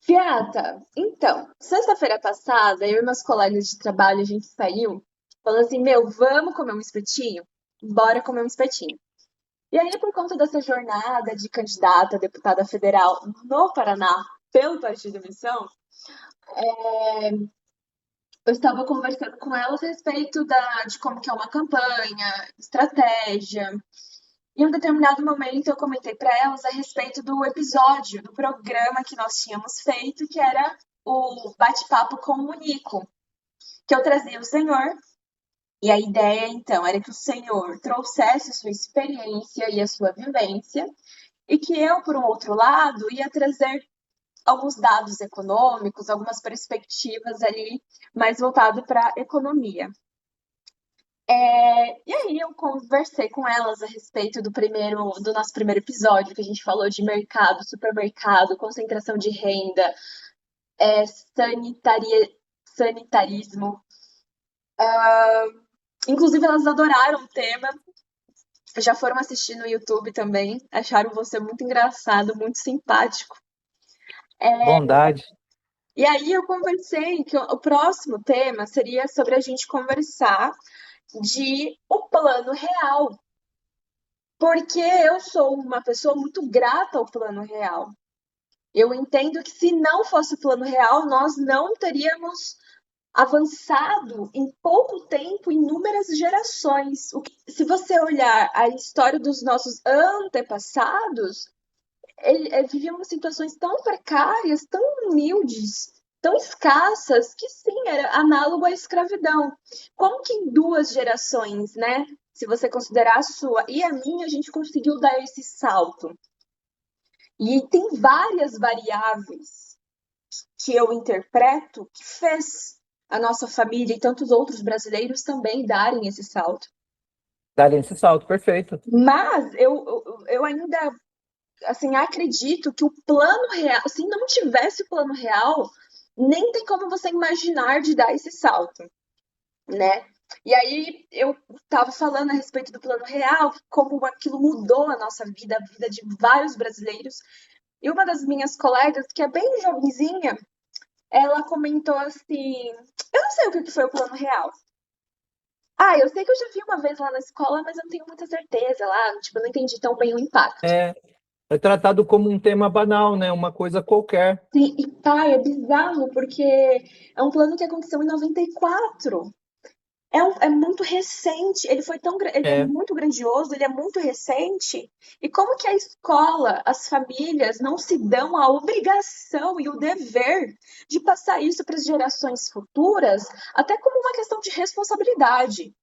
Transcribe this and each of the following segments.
Gata, então, sexta-feira passada, eu e meus colegas de trabalho, a gente saiu falando assim, meu, vamos comer um espetinho? Bora comer um espetinho. E aí, por conta dessa jornada de candidata a deputada federal no Paraná pelo Partido Missão, eu estava conversando com elas a respeito de como que é uma campanha, estratégia. Em um determinado momento, eu comentei para elas a respeito do episódio do programa que nós tínhamos feito, que era o bate-papo com o Nico, que eu trazia o senhor, e a ideia então era que o senhor trouxesse sua experiência e a sua vivência, e que eu, por um outro lado, ia trazer alguns dados econômicos, algumas perspectivas ali mais voltado para a economia. E aí eu conversei com elas a respeito do nosso primeiro episódio, que a gente falou de mercado, supermercado, concentração de renda, sanitaria, sanitarismo. Inclusive, elas adoraram o tema, já foram assistir no YouTube também, acharam você muito engraçado, muito simpático. Bondade. E aí eu conversei que o próximo tema seria sobre a gente conversar de o plano real, porque eu sou uma pessoa muito grata ao plano real. Eu entendo que se não fosse o plano real, nós não teríamos avançado em pouco tempo, inúmeras gerações. Se você olhar a história dos nossos antepassados, viviam situações tão precárias, tão humildes, tão escassas, que sim, era análogo à escravidão. Como que em duas gerações, né? Se você considerar a sua e a minha, a gente conseguiu dar esse salto. E tem várias variáveis que eu interpreto que fez a nossa família e tantos outros brasileiros também darem esse salto. Darem esse salto, perfeito. Mas eu ainda assim acredito que o plano real, se não tivesse o plano real, nem tem como você imaginar de dar esse salto, né? E aí eu estava falando a respeito do plano real, como aquilo mudou a nossa vida, a vida de vários brasileiros. E uma das minhas colegas, que é bem jovenzinha, ela comentou assim: eu não sei o que foi o plano real. Ah, eu sei que eu já vi uma vez lá na escola, mas eu não tenho muita certeza lá, tipo, eu não entendi tão bem o impacto. É, é tratado como um tema banal, né? Uma coisa qualquer. Sim, e pai, é bizarro, porque é um plano que aconteceu em 94. É muito recente, ele é É, muito grandioso, ele é muito recente. E como que a escola, as famílias não se dão a obrigação e o dever de passar isso para as gerações futuras, até como uma questão de responsabilidade.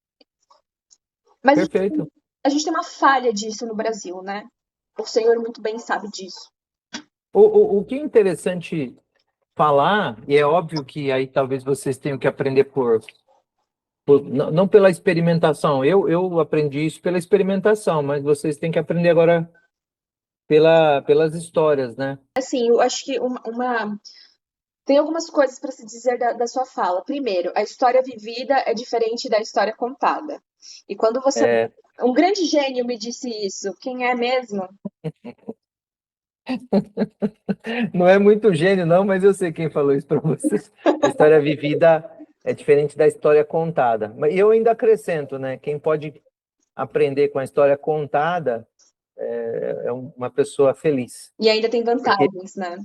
Mas perfeito. a gente tem uma falha disso no Brasil, né? O senhor muito bem sabe disso. O que é interessante falar, e é óbvio que aí talvez vocês tenham que aprender não pela experimentação. Eu aprendi isso pela experimentação, mas vocês têm que aprender agora pelas histórias, né? Assim, eu acho que tem algumas coisas para se dizer da sua fala. Primeiro, a história vivida é diferente da história contada. E quando você. É, Um grande gênio me disse isso. Quem é mesmo? não é muito gênio, não, mas eu sei quem falou isso para vocês. A história vivida é diferente da história contada. Mas eu ainda acrescento, né? Quem pode aprender com a história contada é uma pessoa feliz. E ainda tem Porque, vantagens, né?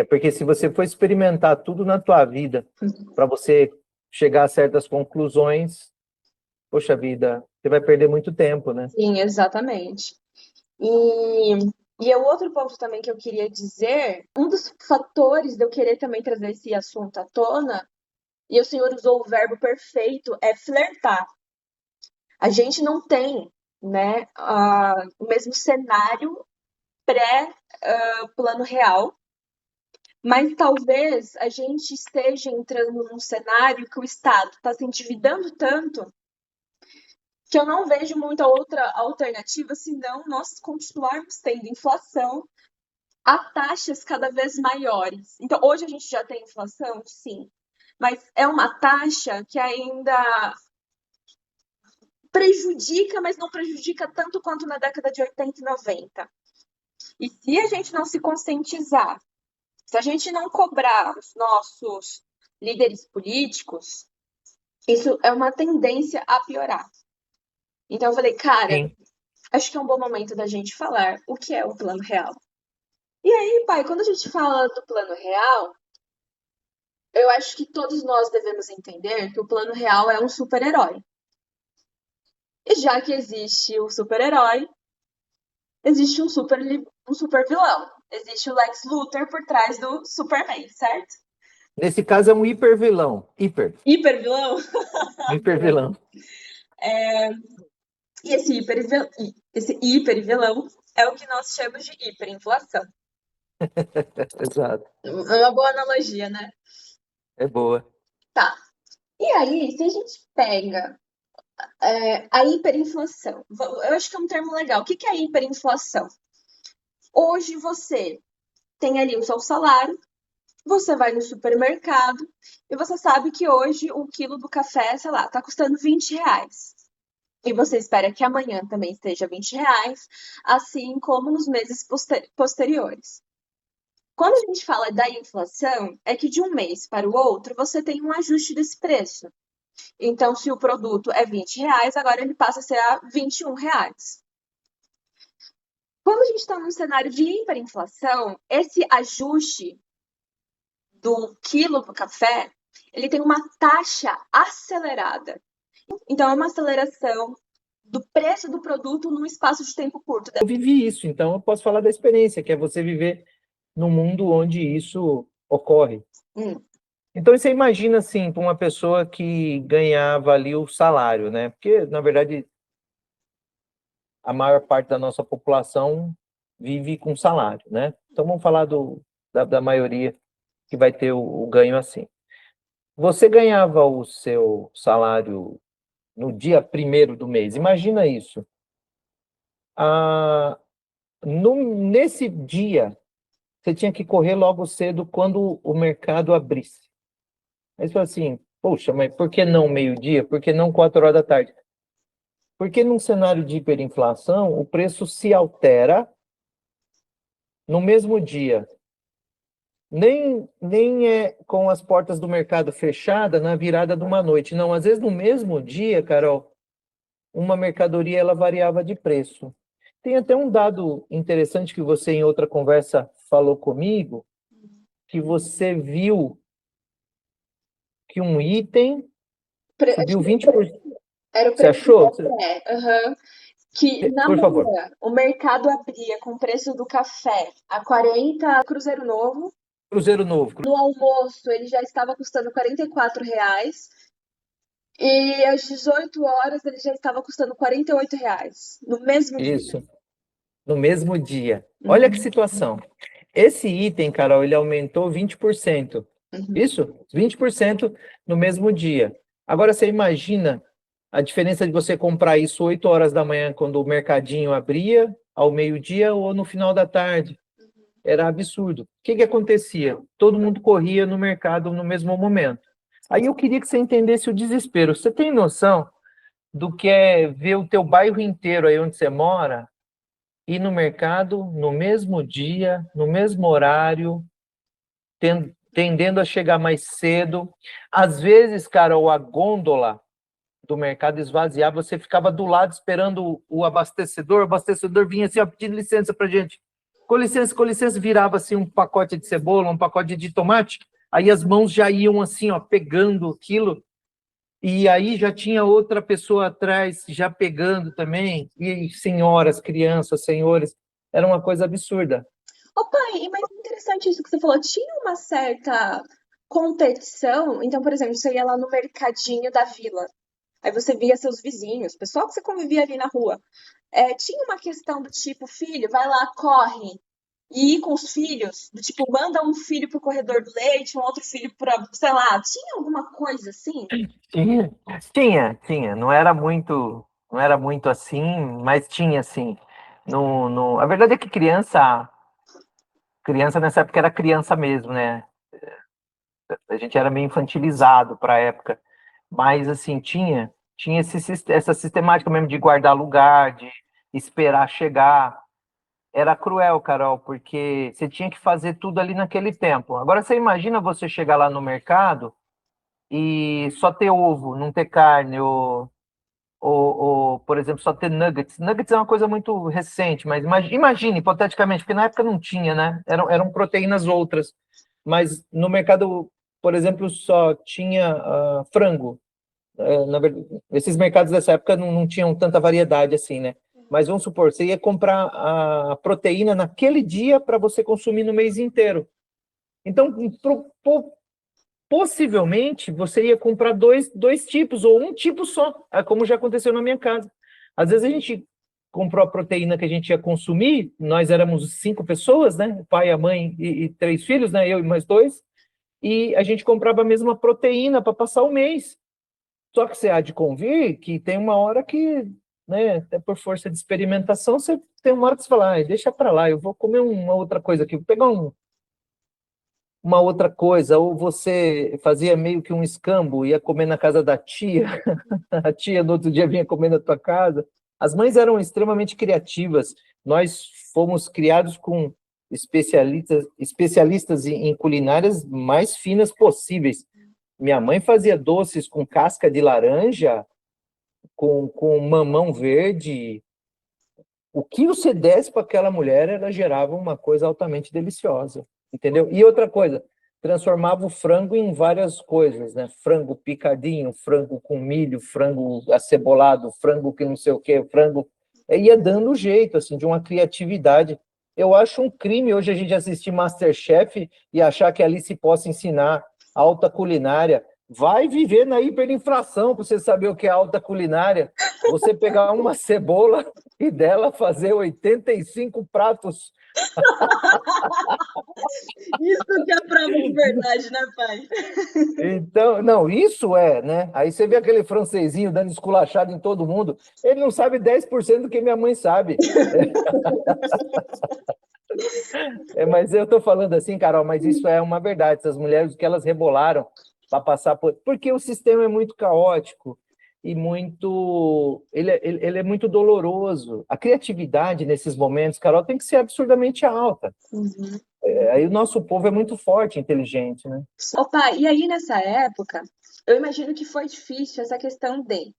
porque se você for experimentar tudo na tua vida para você chegar a certas conclusões, poxa vida, você vai perder muito tempo, né? Sim, exatamente. E, e o outro ponto também que eu queria dizer, um dos fatores de eu querer também trazer esse assunto à tona, e o senhor usou o verbo perfeito, é flertar. A gente não tem, né, o mesmo cenário pré-plano real, mas talvez a gente esteja entrando num cenário que o Estado está se endividando tanto que eu não vejo muita outra alternativa senão nós continuarmos tendo inflação a taxas cada vez maiores. Então, hoje a gente já tem inflação, sim, mas é uma taxa que ainda prejudica, mas não prejudica tanto quanto na década de 80 e 90. E se a gente não se conscientizar Se a gente não cobrar os nossos líderes políticos, isso é uma tendência a piorar. Então eu falei, cara, Sim. acho que é um bom momento da gente falar o que é o plano real. E aí, pai, quando a gente fala do plano real, eu acho que todos nós devemos entender que o plano real é um super-herói. E já que existe o super-herói, existe um super vilão. Existe o Lex Luthor por trás do Superman, certo? Nesse caso é um hipervilão. Hiper vilão. Hipervilão. E esse hiper vilão é o que nós chamamos de hiperinflação. Exato. É uma boa analogia, né? É boa. Tá. E aí, se a gente pega a hiperinflação, eu acho que é um termo legal. O que é a hiperinflação? Hoje você tem ali o seu salário, você vai no supermercado e você sabe que hoje o quilo do café, sei lá, tá custando R$ 20. E você espera que amanhã também esteja R$ 20, assim como nos meses posteriores. Quando a gente fala da inflação, é que de um mês para o outro você tem um ajuste desse preço. Então, se o produto é R$ 20, agora ele passa a ser a R$ 21. Quando a gente está num cenário de hiperinflação, esse ajuste do quilo do café, ele tem uma taxa acelerada. Então, é uma aceleração do preço do produto num espaço de tempo curto. Eu vivi isso, então eu posso falar da experiência, que é você viver num mundo onde isso ocorre. Hum, Então você imagina assim, para uma pessoa que ganhava ali o salário, né? Porque, na verdade, a maior parte da nossa população vive com salário, né? Então vamos falar da maioria que vai ter o ganho assim. Você ganhava o seu salário no dia primeiro do mês, imagina isso. Ah, nesse dia, você tinha que correr logo cedo quando o mercado abrisse. Aí você fala assim, poxa, mas por que não meio-dia? Por que não 4 horas da tarde? Porque num cenário de hiperinflação, o preço se altera no mesmo dia. Nem é com as portas do mercado fechadas na virada de uma noite. Não, às vezes no mesmo dia, Carol, uma mercadoria ela variava de preço. Tem até um dado interessante que você em outra conversa falou comigo, que você viu que um item acho subiu que 20%. era o Você preço do achou? café. Aham. Que na Por favor. manhã o mercado abria com o preço do café a 40 Cruzeiro Novo. Cruzeiro Novo. No almoço ele já estava custando R$ 44. E às 18 horas ele já estava custando R$ 48. No mesmo dia. Isso, no mesmo dia. Olha que Uhum, situação. Esse item, Carol, ele aumentou 20%. uhum. Isso, 20% no mesmo dia. Agora você imagina a diferença de você comprar isso 8 horas da manhã, quando o mercadinho abria, ao meio-dia ou no final da tarde. Era absurdo. O que que acontecia? Todo mundo corria no mercado no mesmo momento. Aí eu queria que você entendesse o desespero. Você tem noção do que é ver o teu bairro inteiro aí onde você mora ir no mercado no mesmo dia, no mesmo horário, tendendo a chegar mais cedo. Às vezes, cara, a gôndola do mercado esvaziava, você ficava do lado esperando o abastecedor vinha assim, ó, pedindo licença pra gente. Com licença, virava assim um pacote de cebola, um pacote de tomate, aí as mãos já iam assim, ó, pegando aquilo, e aí já tinha outra pessoa atrás já pegando também, e senhoras, crianças, senhores, era uma coisa absurda. Opa, e mais interessante isso que você falou. Tinha uma certa competição. Então, por exemplo, você ia lá no mercadinho da vila. Aí você via seus vizinhos, pessoal que você convivia ali na rua. Tinha uma questão do tipo, filho, vai lá, corre. E ir com os filhos, do tipo, manda um filho pro corredor do leite, um outro filho pra, sei lá, tinha alguma coisa assim? Tinha, tinha. Não era muito assim, mas tinha assim. A verdade é que criança nessa época era criança mesmo, né? A gente era meio infantilizado para a época, mas assim tinha essa sistemática mesmo de guardar lugar, de esperar chegar. era cruel, Carol, porque você tinha que fazer tudo ali naquele tempo. Agora você imagina você chegar lá no mercado e só ter ovo, não ter carne, ou, por exemplo, só ter nuggets. Nuggets é uma coisa muito recente, mas imagine, hipoteticamente, porque na época não tinha, né? Eram proteínas outras. Mas no mercado, por exemplo, só tinha frango. Na verdade, esses mercados dessa época não tinham tanta variedade assim, né? Mas vamos supor, você ia comprar a proteína naquele dia para você consumir no mês inteiro. Então, possivelmente, você ia comprar dois tipos, ou um tipo só, como já aconteceu na minha casa. Às vezes a gente comprou a proteína que a gente ia consumir, nós éramos 5 pessoas, né? O pai, a mãe e 3 filhos, né? Eu e mais 2, e a gente comprava a mesma proteína para passar o mês. Só que você há de convir que tem uma hora que, né, até por força de experimentação, você tem uma hora que você fala, deixa para lá, eu vou comer uma outra coisa aqui, vou pegar uma outra coisa, ou você fazia meio que um escambo, ia comer na casa da tia, a tia no outro dia vinha comer na tua casa. As mães eram extremamente criativas, nós fomos criados com especialistas em culinárias mais finas possíveis. Minha mãe fazia doces com casca de laranja, com mamão verde. O que você desse para aquela mulher, ela gerava uma coisa altamente deliciosa, entendeu? E outra coisa, transformava o frango em várias coisas, né? Frango picadinho, frango com milho, frango acebolado, frango que não sei o quê, frango... Ia dando jeito, assim, de uma criatividade. Eu acho um crime hoje a gente assistir MasterChef e achar que ali se possa ensinar alta culinária. Vai viver na hiperinflação para você saber o que é alta culinária. Você pegar uma cebola e dela fazer 85 pratos. Isso que é prova de verdade, né, pai? Então, não, isso né? Aí você vê aquele francesinho dando esculachado em todo mundo, ele não sabe 10% do que minha mãe sabe. Mas eu estou falando assim, Carol, mas isso é uma verdade. Essas mulheres, o que elas rebolaram para passar por... Porque o sistema é muito caótico e muito... Ele é muito doloroso. A criatividade nesses momentos, Carol, tem que ser absurdamente alta. Uhum. Aí o nosso povo é muito forte, inteligente, né? Opa, e aí nessa época, eu imagino que foi difícil essa questão de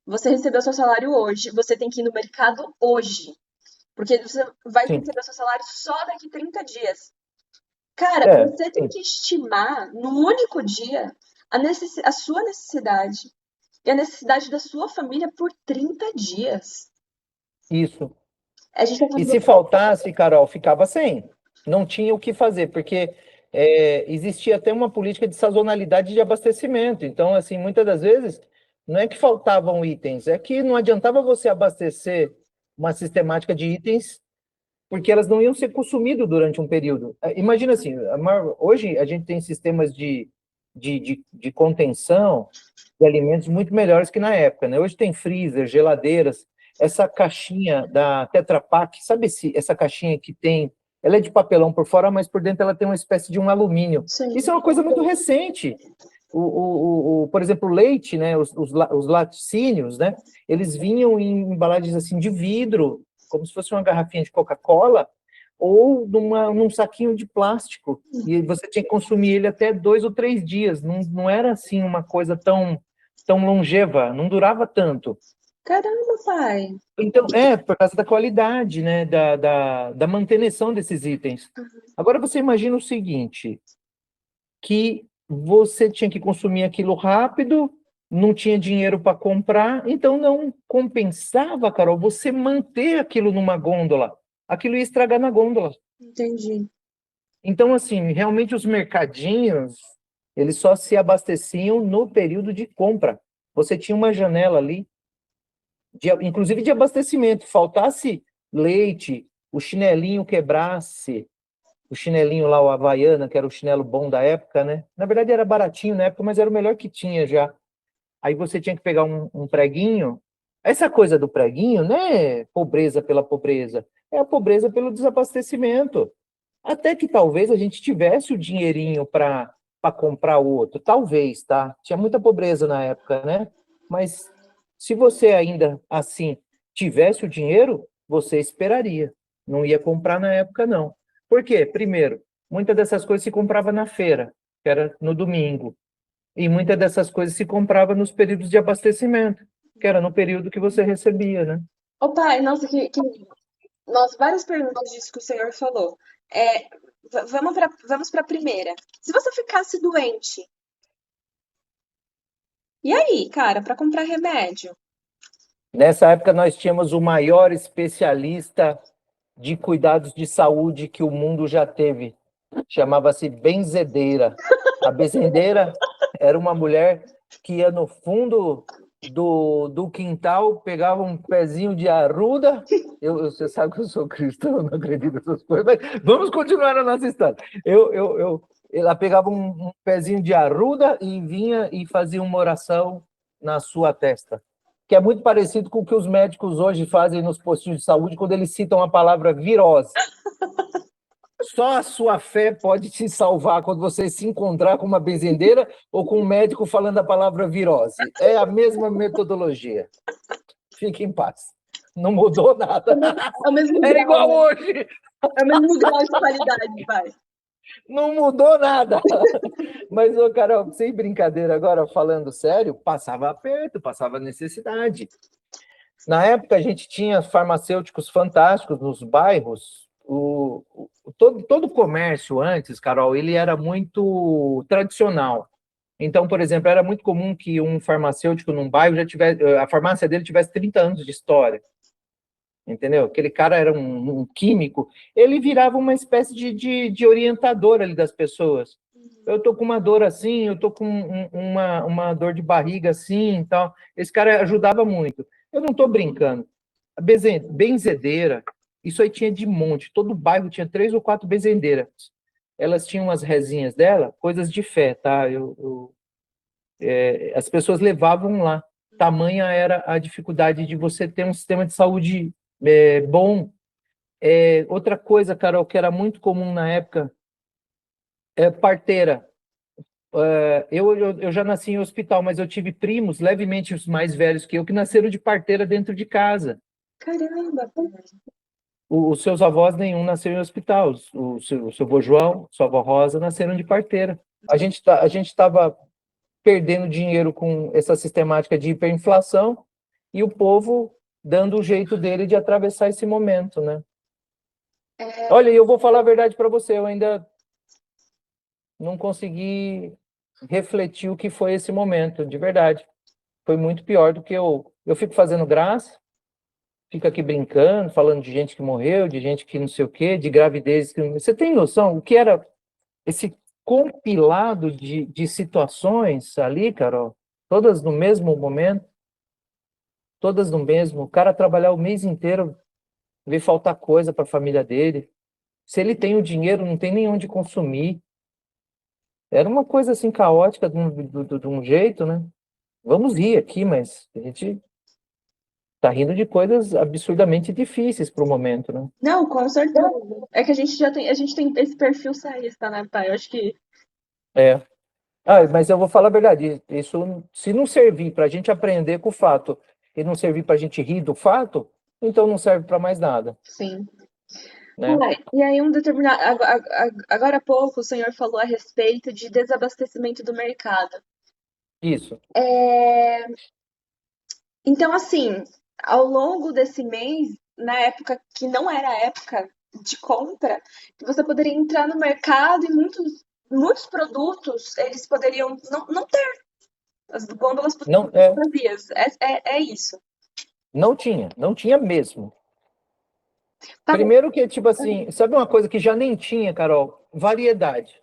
você recebeu seu salário hoje, você tem que ir no mercado hoje, porque você vai Sim. receber seu salário só daqui 30 dias. Cara, você tem Sim. que estimar num único dia a sua necessidade e a necessidade da sua família por 30 dias. Isso. A gente tá E falando se faltasse, Carol, ficava sem. Não tinha o que fazer, porque existia até uma política de sazonalidade de abastecimento. Então, assim, muitas das vezes, não é que faltavam itens, é que não adiantava você abastecer uma sistemática de itens, porque elas não iam ser consumidas durante um período. Imagina assim, hoje a gente tem sistemas de contenção de alimentos muito melhores que na época, né? Hoje tem freezer, geladeiras, essa caixinha da Tetra Pak, sabe essa caixinha que tem, ela é de papelão por fora, mas por dentro ela tem uma espécie de um alumínio. Sim. Isso é uma coisa muito recente. Por exemplo, o leite, né? Os laticínios, né? Eles vinham em embalagens assim de vidro, como se fosse uma garrafinha de Coca-Cola, ou num saquinho de plástico. E você tinha que consumir ele até 2 ou 3 dias. Não era assim uma coisa tão longeva, não durava tanto. Caramba, pai. Então, por causa da qualidade, né, da manutenção desses itens. Agora você imagina o seguinte, que você tinha que consumir aquilo rápido, não tinha dinheiro para comprar, então não compensava, Carol, você manter aquilo numa gôndola. Aquilo ia estragar na gôndola. Entendi. Então, assim, realmente os mercadinhos, eles só se abasteciam no período de compra. Você tinha uma janela ali, inclusive de abastecimento. Faltasse leite, o chinelinho quebrasse, o chinelinho lá, o Havaiana, que era o chinelo bom da época, né? Na verdade era baratinho na época, mas era o melhor que tinha já. Aí você tinha que pegar um preguinho. Essa coisa do preguinho não é pobreza pela pobreza, é a pobreza pelo desabastecimento. Até que talvez a gente tivesse o dinheirinho para comprar outro. Talvez, tá? Tinha muita pobreza na época, né? Mas se você ainda assim tivesse o dinheiro, você esperaria. Não ia comprar na época, não. Por quê? Primeiro, muitas dessas coisas se comprava na feira, que era no domingo. E muitas dessas coisas se comprava nos períodos de abastecimento, que era no período que você recebia, né? Ô, pai, nossa, nossa, várias perguntas disso que o senhor falou. É, vamos para a primeira. Se você ficasse doente, e aí, cara, para comprar remédio? Nessa época, nós tínhamos o maior especialista de cuidados de saúde que o mundo já teve. Chamava-se benzedeira. A benzedeira era uma mulher que ia no fundo do quintal, pegava um pezinho de arruda. Você sabe que eu sou cristão, eu não acredito nessas coisas, mas vamos continuar a nossa história. Ela pegava um pezinho de arruda e vinha e fazia uma oração na sua testa, que é muito parecido com o que os médicos hoje fazem nos postos de saúde quando eles citam a palavra virose. Só a sua fé pode te salvar quando você se encontrar com uma benzendeira ou com um médico falando a palavra virose. É a mesma metodologia. Fique em paz. Não mudou nada. É o mesmo Era grau, igual né? hoje. É o mesmo grau de qualidade, pai. Não mudou nada. Mas, ô, Carol, sem brincadeira agora, falando sério, passava aperto, passava necessidade. Na época, a gente tinha farmacêuticos fantásticos nos bairros. Todo comércio antes, Carol, ele era muito tradicional. Então, por exemplo, era muito comum que um farmacêutico num bairro já tivesse, a farmácia dele tivesse 30 anos de história. Entendeu? Aquele cara era um químico, ele virava uma espécie de orientador ali das pessoas. Eu tô com uma dor assim, eu tô com uma dor de barriga assim e tal. Esse cara ajudava muito. Eu não tô brincando. A benzedeira, isso aí tinha de monte. Todo bairro tinha 3 ou 4 benzedeiras. Elas tinham as rezinhas dela, coisas de fé, tá? As pessoas levavam lá. Tamanha era a dificuldade de você ter um sistema de saúde bom. Outra coisa, Carol, que era muito comum na época, parteira. Eu já nasci em hospital, mas eu tive primos levemente os mais velhos que nasceram de parteira dentro de casa. Caramba, pai. Os seus avós, nenhum nasceu em hospital. O seu avô João, sua avó Rosa, nasceram de parteira. A gente estava perdendo dinheiro com essa sistemática de hiperinflação e o povo dando o jeito dele de atravessar esse momento, né? Olha, eu vou falar a verdade para você, eu ainda não consegui refletir o que foi esse momento, de verdade. Foi muito pior do que eu fico fazendo graça, fico aqui brincando, falando de gente que morreu, de gente que não sei o quê, de gravidez. Você tem noção o que era esse compilado de situações ali, Carol? Todas no mesmo momento, todas no mesmo. O cara trabalhar o mês inteiro, ver faltar coisa para a família dele. Se ele tem o dinheiro, não tem nem onde consumir. Era uma coisa assim caótica de um jeito, né? Vamos rir aqui, mas a gente tá rindo de coisas absurdamente difíceis para o momento, né? Não, com certeza. É que a gente tem esse perfil saísta, né, pai? Eu acho que É. Mas eu vou falar a verdade, isso, se não servir para a gente aprender com o fato e não servir para a gente rir do fato, então não serve para mais nada, sim. né? E aí, agora há pouco, o senhor falou a respeito de desabastecimento do mercado. Isso. Então, assim, ao longo desse mês, na época que não era a época de compra, você poderia entrar no mercado e muitos produtos eles poderiam não ter. As gôndolas poderiam Não, estar vazias. É isso. não tinha mesmo. Tá bom. Primeiro que, tipo assim, sabe uma coisa que já nem tinha, Carol? Variedade.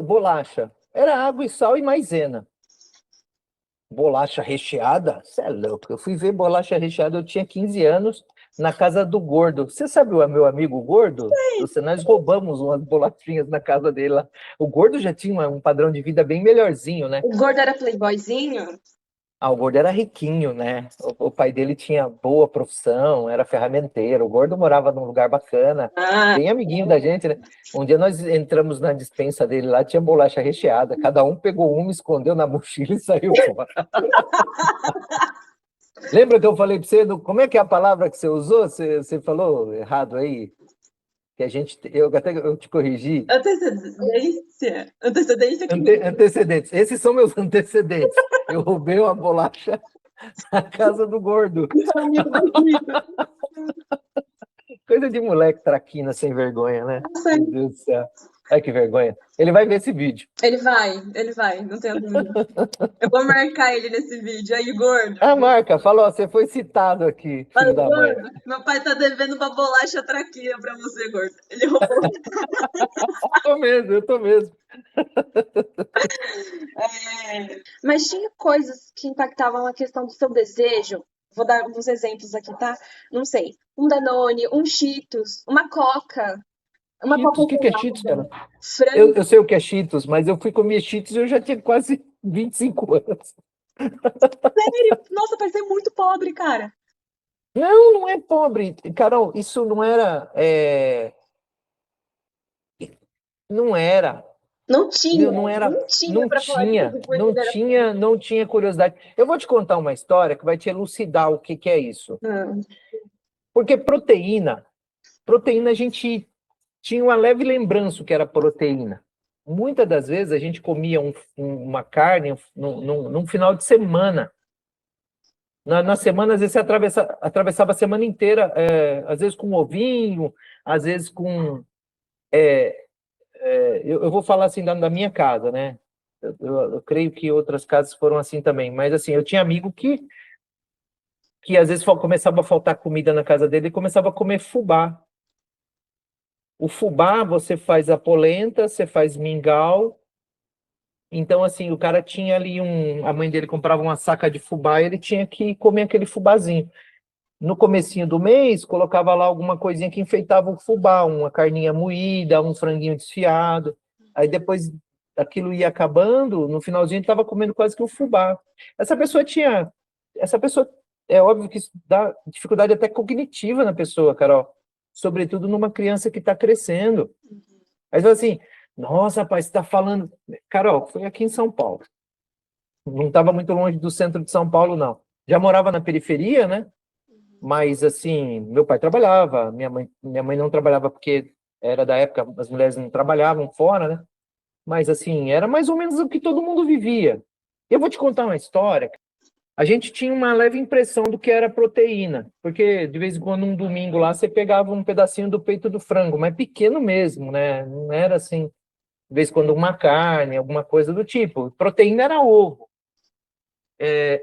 Bolacha. Era água e sal e maisena. Bolacha recheada? Você é louco. Eu fui ver bolacha recheada, eu tinha 15 anos, na casa do Gordo. Você sabe o meu amigo Gordo? Nós roubamos umas bolachinhas na casa dele lá. O Gordo já tinha um padrão de vida bem melhorzinho, né? O gordo era playboyzinho? O Gordo era riquinho, né? O pai dele tinha boa profissão, era ferramenteiro. O Gordo morava num lugar bacana, Ah, bem amiguinho da gente, né? Um dia nós entramos na despensa dele lá, tinha bolacha recheada. Cada um pegou uma, escondeu na mochila e saiu fora. Lembra que eu falei para você, como é que é a palavra que você usou? Você falou errado aí, que a gente, eu te corrigi. Antecedência. Antecedência que Antecedentes. Esses são meus antecedentes. Eu roubei uma bolacha na casa do gordo. meu amigo da vida. Coisa de moleque traquina sem vergonha, né? Nossa, Meu Deus do céu. Ai, que vergonha. Ele vai ver esse vídeo. ele vai, não tenho dúvida. Eu vou marcar ele nesse vídeo. Aí, gordo. A marca falou, você foi citado aqui, Fala, filho da mãe. gordo, meu pai tá devendo uma bolacha traquina pra você, gordo. Ele roubou. Eu tô mesmo. Mas tinha coisas que impactavam a questão do seu desejo. Vou dar uns exemplos aqui, tá? Não sei. Um Danone, um Cheetos, uma Coca. Uma Coca Cheetos, o que é Cheetos, gelada, cara? frango. Eu sei o que é Cheetos, mas eu fui comer Cheetos e eu já tinha quase 25 anos. Nossa, parecia muito pobre, cara. Não, não é pobre. Carol, isso não era. Não era. Não tinha, Não era. não tinha pra falar que esse Não coisa era tinha, não tinha curiosidade. Eu vou te contar uma história que vai te elucidar o que é isso. pobre. Porque proteína a gente tinha uma leve lembrança que era proteína. Muitas das vezes a gente comia uma carne num final de semana. Na semana, às vezes, você atravessava a semana inteira, às vezes com um ovinho, às vezes com. Eu vou falar assim da minha casa, né? Eu creio que outras casas foram assim também, mas assim, eu tinha amigo que às vezes começava a faltar comida na casa dele e começava a comer fubá. O fubá, você faz a polenta, você faz mingau. Então, assim, o cara tinha ali a mãe dele comprava uma saca de fubá e ele tinha que comer aquele fubazinho. No comecinho do mês, colocava lá alguma coisinha que enfeitava o fubá, uma carninha moída, um franguinho desfiado. Aí depois aquilo ia acabando, no finalzinho estava comendo quase que o fubá. Essa pessoa, é óbvio que isso dá dificuldade até cognitiva na pessoa, Carol, sobretudo numa criança que está crescendo. Aí você fala assim, nossa, rapaz, você está falando... Carol, foi aqui em São Paulo. Não estava muito longe do centro de São Paulo, não. Já morava na periferia, né? Mas, assim, meu pai trabalhava, minha mãe não trabalhava porque era da época, as mulheres não trabalhavam fora, né? Mas, assim, era mais ou menos o que todo mundo vivia. Eu vou te contar uma história. A gente tinha uma leve impressão do que era proteína, porque de vez em quando, um domingo lá, você pegava um pedacinho do peito do frango, mas pequeno mesmo, né? Não era assim, de vez em quando uma carne, alguma coisa do tipo. Proteína era ovo.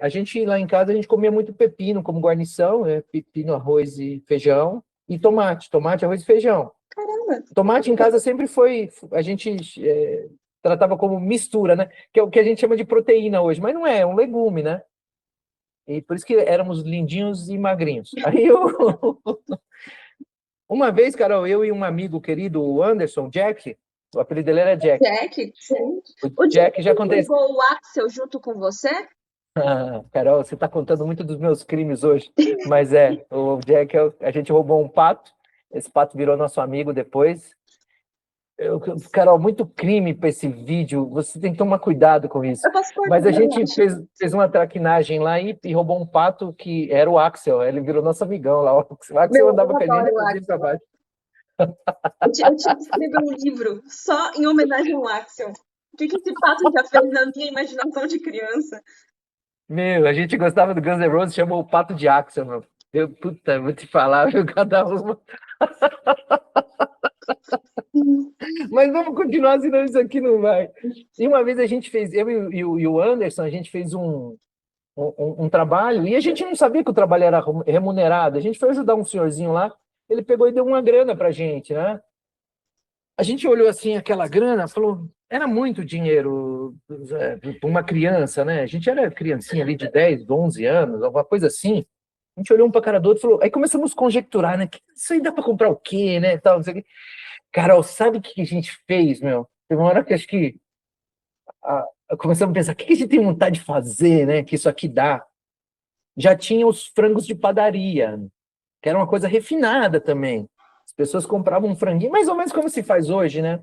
A gente lá em casa a gente comia muito pepino como guarnição, né? Pepino, arroz e feijão e tomate, arroz e feijão. Caramba. Tomate em casa sempre foi, a gente tratava como mistura, né? Que é o que a gente chama de proteína hoje, mas não é, é um legume, né? E por isso que éramos lindinhos e magrinhos. Aí uma vez, Carol, eu e um amigo querido, o Anderson, Jack, o apelido dele era Jack. Jack? Sim. O O Jack Jack já aconteceu. levou o Axel junto com você? Ah, Carol, você está contando muito dos meus crimes hoje, mas o Jack, a gente roubou um pato, esse pato virou nosso amigo depois. Carol, muito crime para esse vídeo, você tem que tomar cuidado com isso. Eu posso cortar, Mas a eu gente acho. fez uma traquinagem lá e roubou um pato que era o Axel, ele virou nosso amigão lá. O Axel Meu, eu andava com a gente adoro o por cima e para Axel. baixo. Eu tinha que escrever um livro só em homenagem ao Axel. O que esse pato já fez na minha imaginação de criança? Meu, a gente gostava do Guns N' Roses, chamou o pato de Axel, meu. Puta, vou te falar, viu, cada uma. Mas vamos continuar, senão isso aqui não vai. E uma vez a gente fez, eu e o Anderson, a gente fez um trabalho, e a gente não sabia que o trabalho era remunerado. A gente foi ajudar um senhorzinho lá, ele pegou e deu uma grana pra gente, né? A gente olhou assim aquela grana, falou, era muito dinheiro para uma criança, né? A gente era criancinha ali de 10, 11 anos, alguma coisa assim. A gente olhou um para a cara do outro e falou, aí começamos a conjecturar, né? Isso aí dá para comprar o quê, né? Tal, não sei o quê. Carol, sabe o que a gente fez, meu? Teve uma hora que acho que começamos a pensar, o que a gente tem vontade de fazer, né? Que isso aqui dá. Já tinha os frangos de padaria, que era uma coisa refinada também. As pessoas compravam um franguinho, mais ou menos como se faz hoje, né?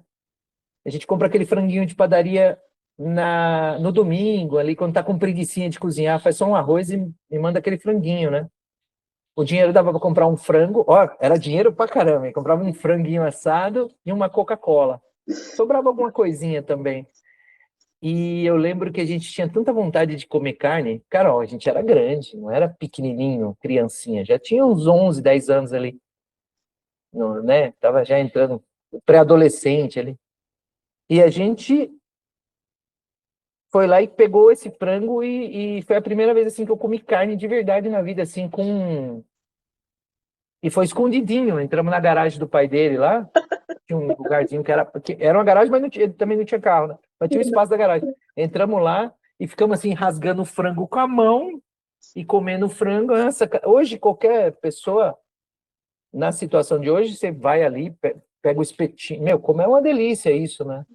A gente compra aquele franguinho de padaria no domingo, ali, quando tá com preguicinha de cozinhar, faz só um arroz e manda aquele franguinho, né? O dinheiro dava para comprar um frango, ó, era dinheiro pra caramba, hein? Comprava um franguinho assado e uma Coca-Cola. Sobrava alguma coisinha também. E eu lembro que a gente tinha tanta vontade de comer carne. Cara, ó, a gente era grande, não era pequenininho, criancinha. Já tinha uns 11, 10 anos ali, né? Tava já entrando pré-adolescente ali. E a gente foi lá e pegou esse frango e foi a primeira vez assim que eu comi carne de verdade na vida, assim, com... E foi escondidinho. Entramos na garagem do pai dele lá. Tinha um lugarzinho que era uma garagem, mas também não tinha carro, né? Mas tinha o espaço da garagem. Entramos lá e ficamos assim, rasgando o frango com a mão e comendo frango. Nossa, hoje, qualquer pessoa, na situação de hoje, você vai ali, pega o espetinho. Meu, como é uma delícia isso, né?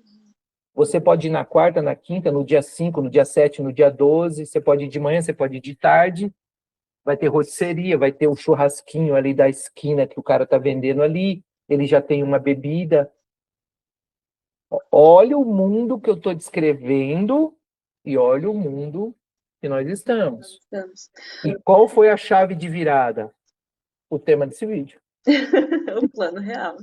Você pode ir na quarta, na quinta, no dia 5, no dia 7, no dia 12. Você pode ir de manhã, você pode ir de tarde. Vai ter rotisseria, vai ter o churrasquinho ali da esquina que o cara tá vendendo ali. Ele já tem uma bebida. Olha o mundo que eu estou descrevendo e olha o mundo que nós estamos. E qual foi a chave de virada? O tema desse vídeo. O plano real.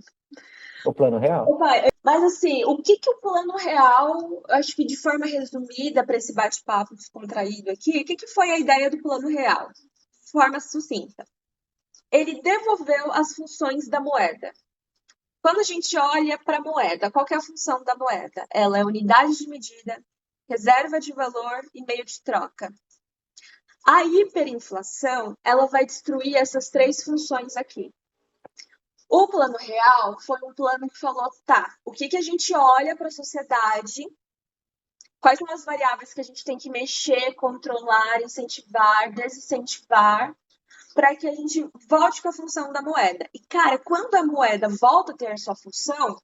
O plano real. Mas assim, o que o plano real, acho que de forma resumida para esse bate-papo descontraído aqui, o que foi a ideia do plano real? De forma sucinta. Ele devolveu as funções da moeda. Quando a gente olha para a moeda, qual que é a função da moeda? Ela é unidade de medida, reserva de valor e meio de troca. A hiperinflação, ela vai destruir essas três funções aqui. O plano real foi um plano que falou, tá, o que a gente olha para a sociedade, quais são as variáveis que a gente tem que mexer, controlar, incentivar, desincentivar, para que a gente volte com a função da moeda. E, cara, quando a moeda volta a ter a sua função,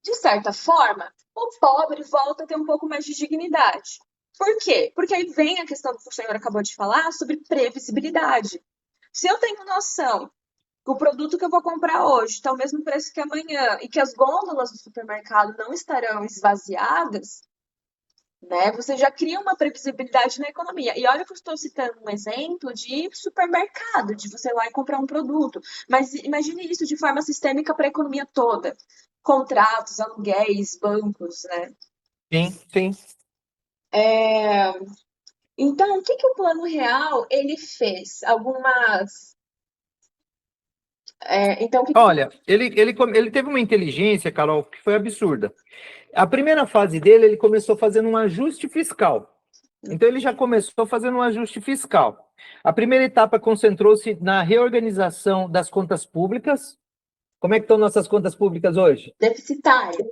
de certa forma, o pobre volta a ter um pouco mais de dignidade. Por quê? Porque aí vem a questão que o senhor acabou de falar sobre previsibilidade. Se eu tenho noção que o produto que eu vou comprar hoje está o mesmo preço que amanhã e que as gôndolas do supermercado não estarão esvaziadas, né? Você já cria uma previsibilidade na economia. E olha que eu estou citando um exemplo de supermercado, de você ir lá e comprar um produto. Mas imagine isso de forma sistêmica para a economia toda. Contratos, aluguéis, bancos, né? Sim, sim. Então, o que o Plano Real ele fez? Olha, ele teve uma inteligência, Carol, que foi absurda. A primeira fase dele, ele começou fazendo um ajuste fiscal. Então, ele já começou fazendo um ajuste fiscal. A primeira etapa concentrou-se na reorganização das contas públicas. Como é que estão nossas contas públicas hoje? Deficitárias.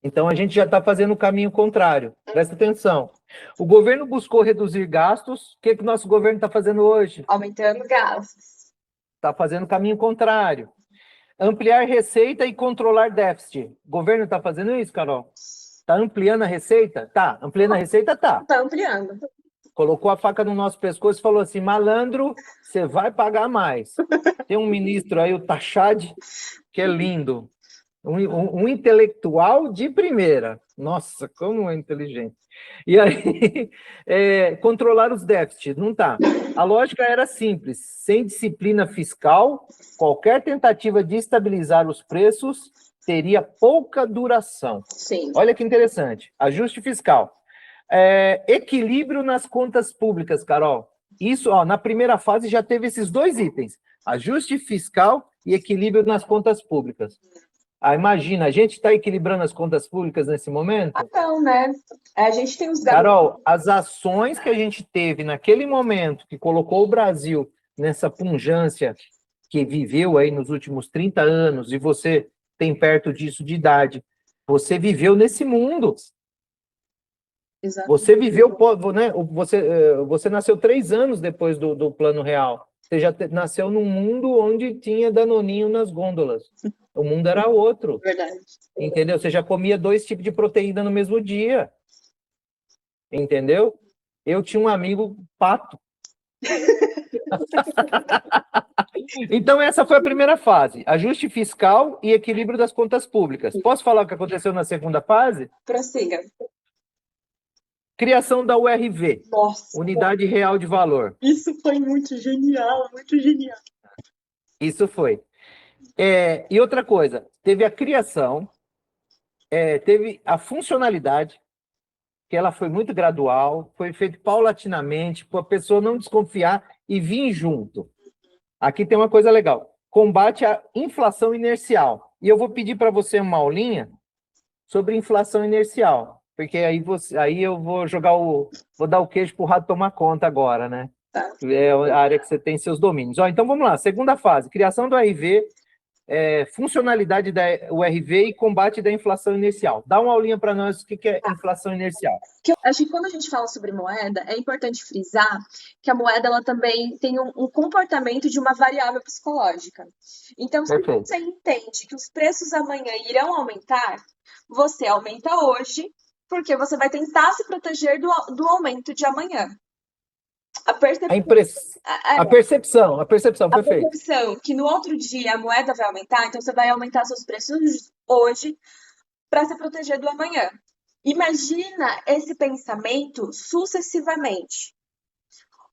Então, a gente já está fazendo o caminho contrário. Presta atenção. O governo buscou reduzir gastos. O que o nosso governo está fazendo hoje? Aumentando gastos. Está fazendo o caminho contrário. Ampliar receita e controlar déficit. O governo está fazendo isso, Carol? Está ampliando a receita? Tá. Ampliando a receita? Tá. Está ampliando. Colocou a faca no nosso pescoço e falou assim, malandro, você vai pagar mais. Tem um ministro aí, o Tachad, que é lindo. Um intelectual de primeira. Nossa, como é inteligente. E aí, controlar os déficits, não tá. A lógica era simples. Sem disciplina fiscal, qualquer tentativa de estabilizar os preços teria pouca duração. Sim. Olha que interessante. Ajuste fiscal. Equilíbrio nas contas públicas, Carol. Isso, ó, na primeira fase já teve esses dois itens. Ajuste fiscal e equilíbrio nas contas públicas. Imagina, a gente está equilibrando as contas públicas nesse momento? Não, né? A gente tem os... Carol, as ações que a gente teve naquele momento, que colocou o Brasil nessa punjância que viveu aí nos últimos 30 anos, e você tem perto disso de idade, você viveu nesse mundo. Exatamente. Você viveu, né? Você nasceu 3 anos depois do Plano Real. Você já nasceu num mundo onde tinha Danoninho nas gôndolas. O mundo era outro. Verdade. Entendeu? Você já comia 2 tipos de proteína no mesmo dia. Entendeu? Eu tinha um amigo pato. Então, essa foi a primeira fase, ajuste fiscal e equilíbrio das contas públicas. Posso falar o que aconteceu na segunda fase? Prossiga. Criação da URV, Nossa, Unidade Real de Valor. isso foi muito genial, muito genial. Isso foi. E outra coisa, teve a criação, teve a funcionalidade, que ela foi muito gradual, foi feito paulatinamente, para a pessoa não desconfiar e vir junto. Aqui tem uma coisa legal, combate à inflação inercial. E eu vou pedir para você uma aulinha sobre inflação inercial, porque aí eu vou vou dar o queijo para o rato tomar conta agora, né? Tá. É a área que você tem seus domínios. Então vamos lá, segunda fase, criação do ARV, funcionalidade da URV e combate da inflação inercial. Dá uma aulinha para nós o que é inflação inercial. Acho que quando a gente fala sobre moeda, é importante frisar que a moeda ela também tem um comportamento de uma variável psicológica. Então, se Perfeito. você entende que os preços amanhã irão aumentar, você aumenta hoje, porque você vai tentar se proteger do aumento de amanhã. A percepção, perfeito. percepção que no outro dia a moeda vai aumentar, então você vai aumentar seus preços hoje para se proteger do amanhã. Imagina esse pensamento sucessivamente.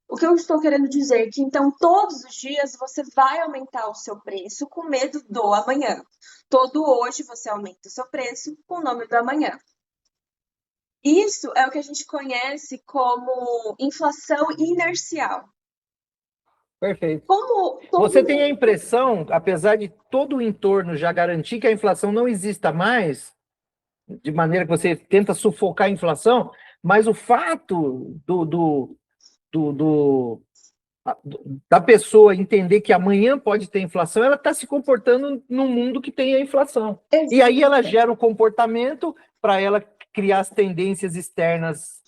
O que eu estou querendo dizer é que, então, todos os dias você vai aumentar o seu preço com medo do amanhã. Todo hoje você aumenta o seu preço com o nome do amanhã. Isso é o que a gente conhece como inflação inercial. Perfeito. Você tem a impressão, apesar de todo o entorno já garantir que a inflação não exista mais, de maneira que você tenta sufocar a inflação, mas o fato da pessoa entender que amanhã pode ter inflação, ela está se comportando num mundo que tem a inflação. Exatamente. E aí ela gera o comportamento para ela criar as tendências externas.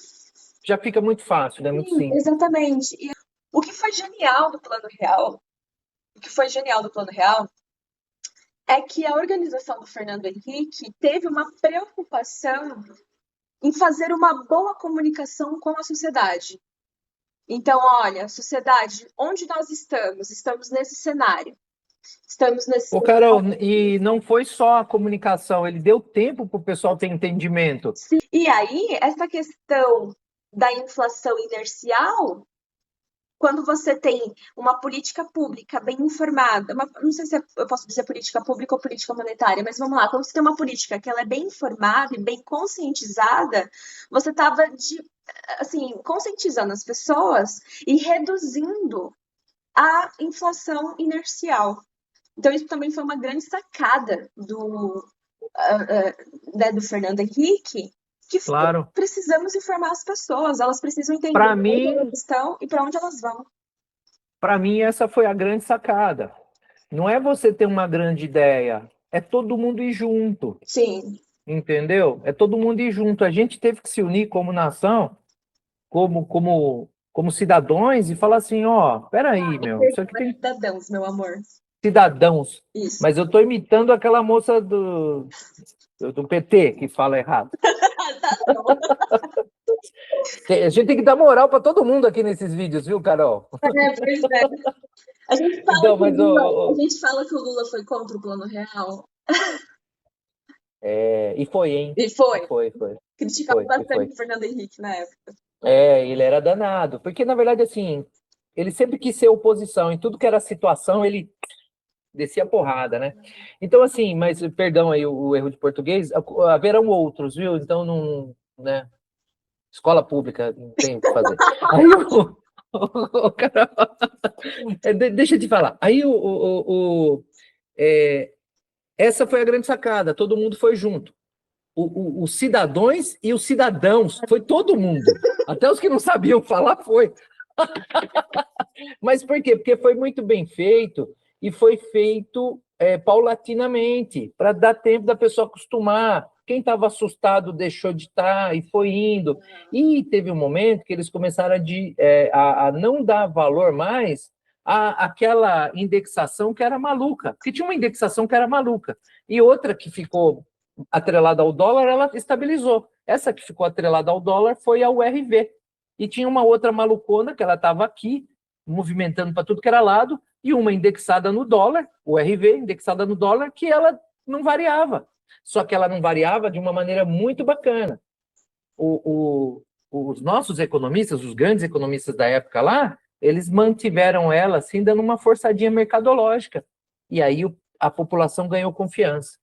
Já fica muito fácil, né? Muito simples. Exatamente. E o que foi genial do Plano Real, é que a organização do Fernando Henrique teve uma preocupação em fazer uma boa comunicação com a sociedade. Então, olha, sociedade, onde nós estamos? Estamos nesse cenário. Estamos nesse... Carol, e não foi só a comunicação, ele deu tempo para o pessoal ter entendimento. Sim. E aí, essa questão da inflação inercial, quando você tem uma política pública bem informada, não sei se eu posso dizer política pública ou política monetária, mas vamos lá, quando você tem uma política que ela é bem informada e bem conscientizada, você estava assim, conscientizando as pessoas e reduzindo a inflação inercial. Então, isso também foi uma grande sacada do Fernando Henrique, que claro. Precisamos informar as pessoas, elas precisam entender onde elas estão e para onde elas vão. Para mim, essa foi a grande sacada. Não é você ter uma grande ideia, é todo mundo ir junto. Sim. Entendeu? É todo mundo ir junto. A gente teve que se unir como nação, como cidadãos e falar assim, peraí, meu, isso aqui tem... Cidadãos, meu amor. Cidadãos. Isso. Mas eu estou imitando aquela moça do PT que fala errado. A gente tem que dar moral para todo mundo aqui nesses vídeos, viu, Carol? Pois é. A gente fala que o Lula foi contra o Plano Real. E foi, hein? E foi. Foi. Criticava bastante o Fernando Henrique na época. Ele era danado. Porque, na verdade, assim, ele sempre quis ser oposição. Em tudo que era situação, ele descia a porrada, né? Então, assim, mas, perdão aí o erro de português, haverão outros, viu? Então, não, né? Escola pública, não tem o que fazer. Aí deixa eu te falar. Aí essa foi a grande sacada, todo mundo foi junto. Os cidadãos e os cidadãos, foi todo mundo. Até os que não sabiam falar, foi. Mas por quê? Porque foi muito bem feito e foi feito paulatinamente, para dar tempo da pessoa acostumar. Quem estava assustado deixou de estar e foi indo. E teve um momento que eles começaram a não dar valor mais àquela indexação que era maluca. Porque tinha uma indexação que era maluca. E outra que ficou atrelada ao dólar, ela estabilizou. Essa que ficou atrelada ao dólar foi a URV. E tinha uma outra malucona que ela estava aqui, movimentando para tudo que era lado, e uma indexada no dólar, o RV, indexada no dólar, que ela não variava. Só que ela não variava de uma maneira muito bacana. Os nossos economistas, os grandes economistas da época lá, eles mantiveram ela assim, dando uma forçadinha mercadológica. E aí a população ganhou confiança.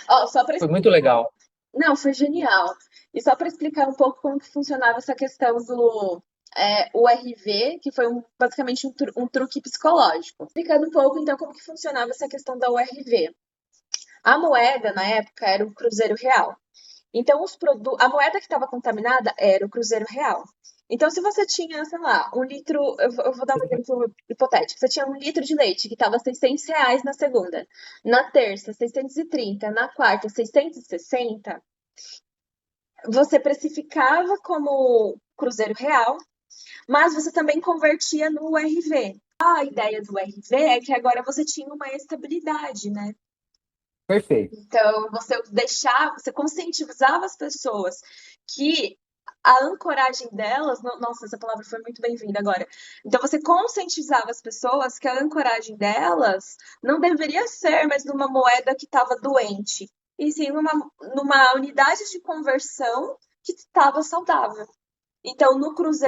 Ó, só para Foi muito legal. Não, foi genial. E só para explicar um pouco como que funcionava essa questão do URV, que foi basicamente um truque psicológico. Explicando um pouco, então, como que funcionava essa questão da URV. A moeda, na época, era o Cruzeiro Real. Então, a moeda que estava contaminada era o Cruzeiro Real. Então, se você tinha, sei lá, um litro, eu vou dar um exemplo hipotético, você tinha um litro de leite que estava R$ 600 na segunda, na terça 630, na quarta 660, você precificava como Cruzeiro Real, mas você também convertia no URV. A ideia do URV é que agora você tinha uma estabilidade, né? Perfeito. Então, você conscientizava as pessoas que a ancoragem delas, nossa, essa palavra foi muito bem-vinda agora. Então, você conscientizava as pessoas que a ancoragem delas não deveria ser mais numa moeda que estava doente, e sim numa unidade de conversão que estava saudável. Então,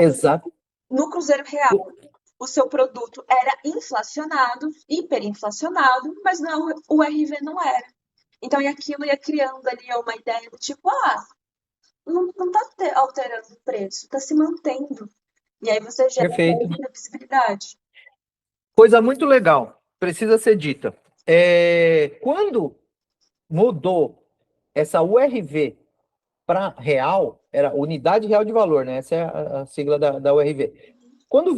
Exato. no Cruzeiro Real, o seu produto era inflacionado, hiperinflacionado, mas não, o RV não era. Então, e aquilo ia criando ali uma ideia do tipo, não está alterando o preço, está se mantendo. E aí você gera Perfeito. previsibilidade. Coisa muito legal, precisa ser dita. Quando mudou essa URV para real, era unidade real de valor, né? Essa é a sigla da URV. Quando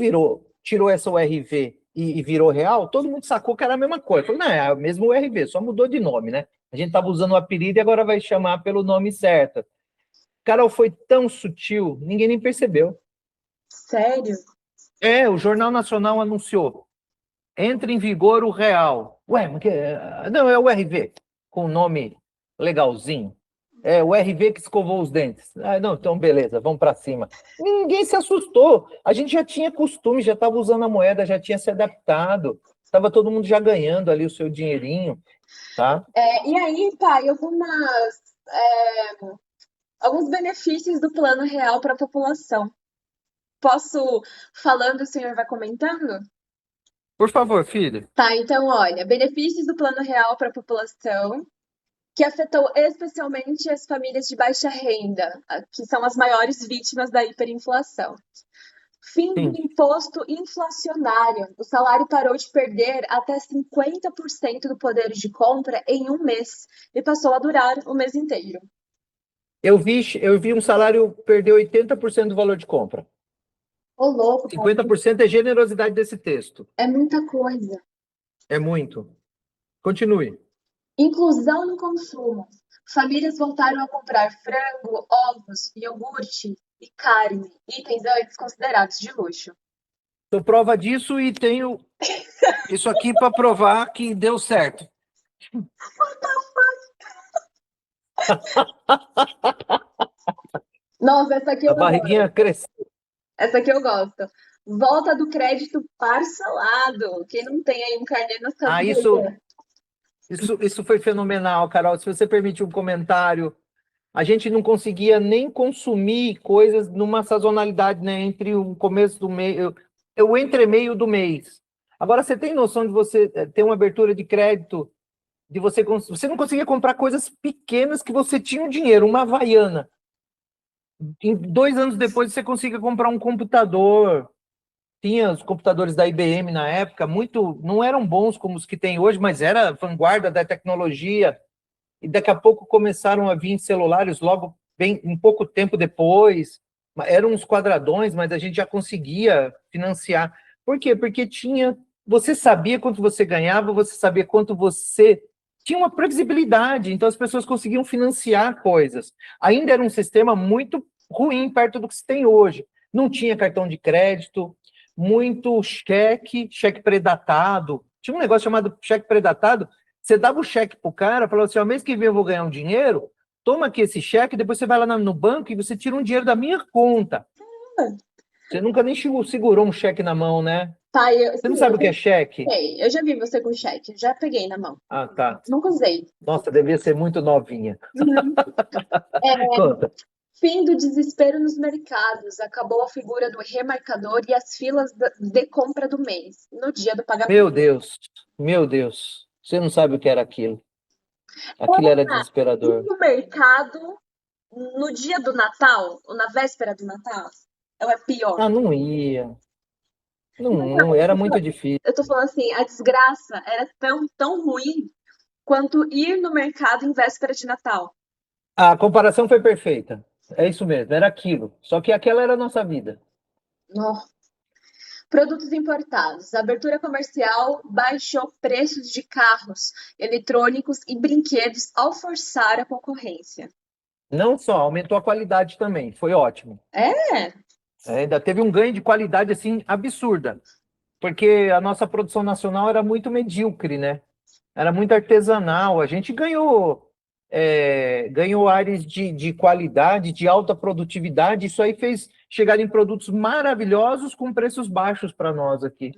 tirou essa URV e virou real, todo mundo sacou que era a mesma coisa. Falou, não, é o mesmo URV, só mudou de nome, né? A gente estava usando o apelido e agora vai chamar pelo nome certo. Carol, foi tão sutil, ninguém nem percebeu. Sério? O Jornal Nacional anunciou, entra em vigor o real. Ué, mas não, é o RV, com nome legalzinho. É o RV que escovou os dentes. Não, então beleza, vamos para cima. Ninguém se assustou. A gente já tinha costume, já estava usando a moeda, já tinha se adaptado. Estava todo mundo já ganhando ali o seu dinheirinho, tá? E aí, pai, alguns benefícios do plano real para a população. Posso falando, o senhor vai comentando? Por favor, filho. Tá, então, olha, benefícios do plano real para a população, que afetou especialmente as famílias de baixa renda, que são as maiores vítimas da hiperinflação. Fim do imposto inflacionário. O salário parou de perder até 50% do poder de compra em um mês e passou a durar o mês inteiro. Eu vi um salário perder 80% do valor de compra. Ô, louco, 50% é generosidade desse texto. é muita coisa. É muito. Continue. Inclusão no consumo. Famílias voltaram a comprar frango, ovos, iogurte e carne, itens antes considerados de luxo. Sou prova disso e tenho isso aqui para provar que deu certo. Nossa, essa aqui A eu barriguinha gosto. cresceu. Essa aqui eu gosto. Volta do crédito parcelado. Quem não tem aí um carnê nas Isso foi fenomenal, Carol. Se você permitir um comentário, a gente não conseguia nem consumir coisas numa sazonalidade, né, entre o começo do mês, o entremeio do mês. Agora, você tem noção de você ter uma abertura de crédito, de você não conseguia comprar coisas pequenas que você tinha o dinheiro, uma Havaiana. 2 anos depois, você conseguia comprar um computador. Tinha os computadores da IBM na época, não eram bons como os que tem hoje, mas era vanguarda da tecnologia. E daqui a pouco começaram a vir celulares logo bem um pouco tempo depois. Eram uns quadradões, mas a gente já conseguia financiar. Por quê? Porque você sabia quanto você ganhava, você sabia quanto você tinha uma previsibilidade, então as pessoas conseguiam financiar coisas. Ainda era um sistema muito ruim perto do que se tem hoje. Não tinha cartão de crédito, muito cheque predatado. Tinha um negócio chamado cheque predatado. Você dava o cheque pro cara, falava assim, mês que vem eu vou ganhar um dinheiro, toma aqui esse cheque, depois você vai lá no banco e você tira um dinheiro da minha conta. Você nunca nem segurou um cheque na mão, né? Pai, Você não sim, sabe o que é cheque? eu já vi você com cheque, já peguei na mão. Ah, tá. Nunca usei. Nossa, devia ser muito novinha. Uhum. Conta. Fim do desespero nos mercados. Acabou a figura do remarcador e as filas de compra do mês, no dia do pagamento. Meu Deus, meu Deus. Você não sabe o que era aquilo. Aquilo era Ir desesperador. no mercado no dia do Natal, ou na véspera do Natal, é pior. Ah, não ia. Não, não, era muito difícil. Eu tô falando assim, a desgraça era tão ruim quanto ir no mercado em véspera de Natal. A comparação foi perfeita. É isso mesmo, era aquilo. Só que aquela era a nossa vida. Oh. Produtos importados. A abertura comercial baixou preços de carros, eletrônicos e brinquedos ao forçar a concorrência. Não só, aumentou a qualidade também. Foi ótimo. É, Ainda teve um ganho de qualidade assim absurda, porque a nossa produção nacional era muito medíocre, né? Era muito artesanal. A gente ganhou áreas de qualidade, de alta produtividade. Isso aí fez chegar em produtos maravilhosos com preços baixos para nós aqui.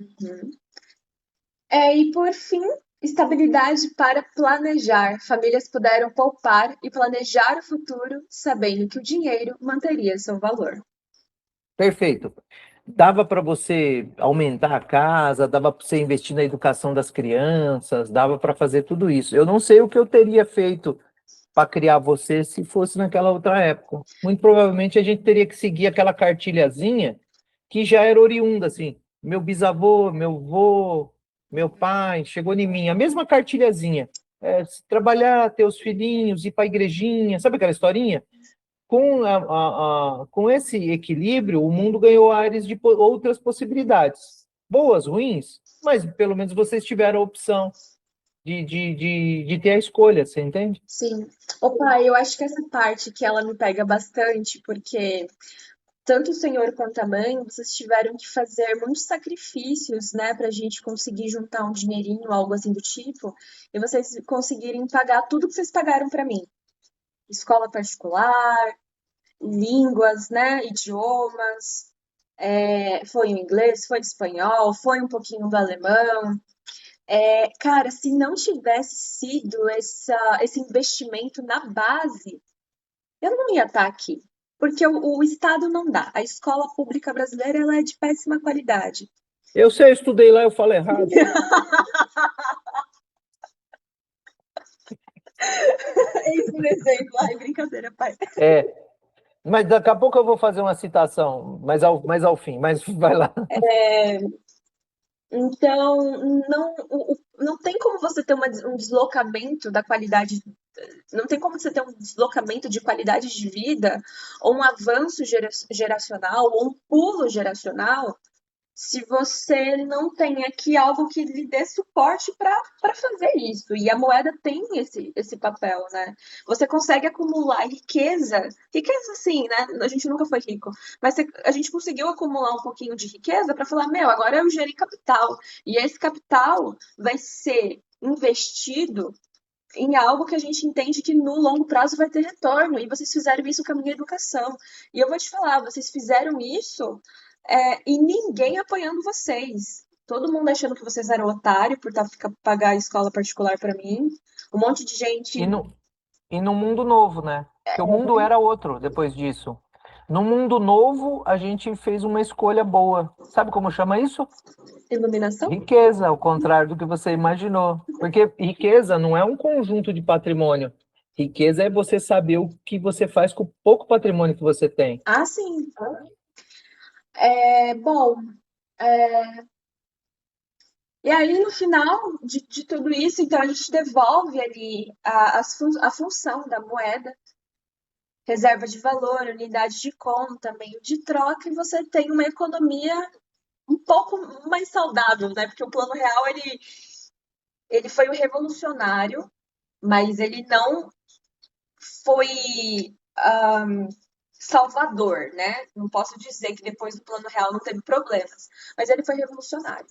e por fim, estabilidade para planejar. Famílias puderam poupar e planejar o futuro, sabendo que o dinheiro manteria seu valor. Perfeito. Dava para você aumentar a casa, dava para você investir na educação das crianças, dava para fazer tudo isso. Eu não sei o que eu teria feito para criar você se fosse naquela outra época. Muito provavelmente a gente teria que seguir aquela cartilhazinha que já era oriunda, assim. Meu bisavô, meu avô, meu pai, chegou em mim. A mesma cartilhazinha. Se trabalhar, ter os filhinhos, ir para a igrejinha, sabe aquela historinha? Com esse equilíbrio, o mundo ganhou áreas de outras possibilidades. Boas, ruins, mas pelo menos vocês tiveram a opção de ter a escolha, você entende? Sim. Opa, eu acho que essa parte que ela me pega bastante, porque tanto o senhor quanto a mãe, vocês tiveram que fazer muitos sacrifícios, né, pra gente conseguir juntar um dinheirinho, algo assim do tipo, e vocês conseguirem pagar tudo que vocês pagaram pra mim. Escola particular, línguas, né, idiomas, foi o inglês, foi o espanhol, foi um pouquinho do alemão. Cara, se não tivesse sido esse investimento na base, eu não ia estar aqui. Porque o Estado não dá. A escola pública brasileira ela é de péssima qualidade. Eu sei, eu estudei lá, eu falo errado. Eis um exemplo. Ai, brincadeira, pai. É, mas daqui a pouco eu vou fazer uma citação, mas ao fim, mas vai lá. Então, não tem como você ter um deslocamento da qualidade, não tem como você ter um deslocamento de qualidade de vida, ou um avanço geracional, ou um pulo geracional, se você não tem aqui algo que lhe dê suporte para fazer isso. E a moeda tem esse papel, né? Você consegue acumular riqueza sim, né? A gente nunca foi rico, mas a gente conseguiu acumular um pouquinho de riqueza para falar, meu, agora eu gerei capital. E esse capital vai ser investido em algo que a gente entende que no longo prazo vai ter retorno. E vocês fizeram isso com a minha educação. E eu vou te falar, vocês fizeram isso e ninguém apoiando vocês. Todo mundo achando que vocês eram otário por pagar a escola particular para mim. Um monte de E gente. no, e no mundo novo, né? Porque o mundo era outro depois disso. No mundo novo, a gente fez uma escolha boa. Sabe como chama isso? Iluminação? Riqueza, ao contrário do que você imaginou. Porque riqueza não é um conjunto de patrimônio. Riqueza é você saber o que você faz com o pouco patrimônio que você tem. Ah, sim. Bom, e aí no final de tudo isso, então a gente devolve ali a função da moeda, reserva de valor, unidade de conta, meio de troca, e você tem uma economia um pouco mais saudável, né? Porque o Plano Real ele foi o revolucionário, mas ele não foi salvador, né? Não posso dizer que depois do Plano Real não teve problemas, mas ele foi revolucionário.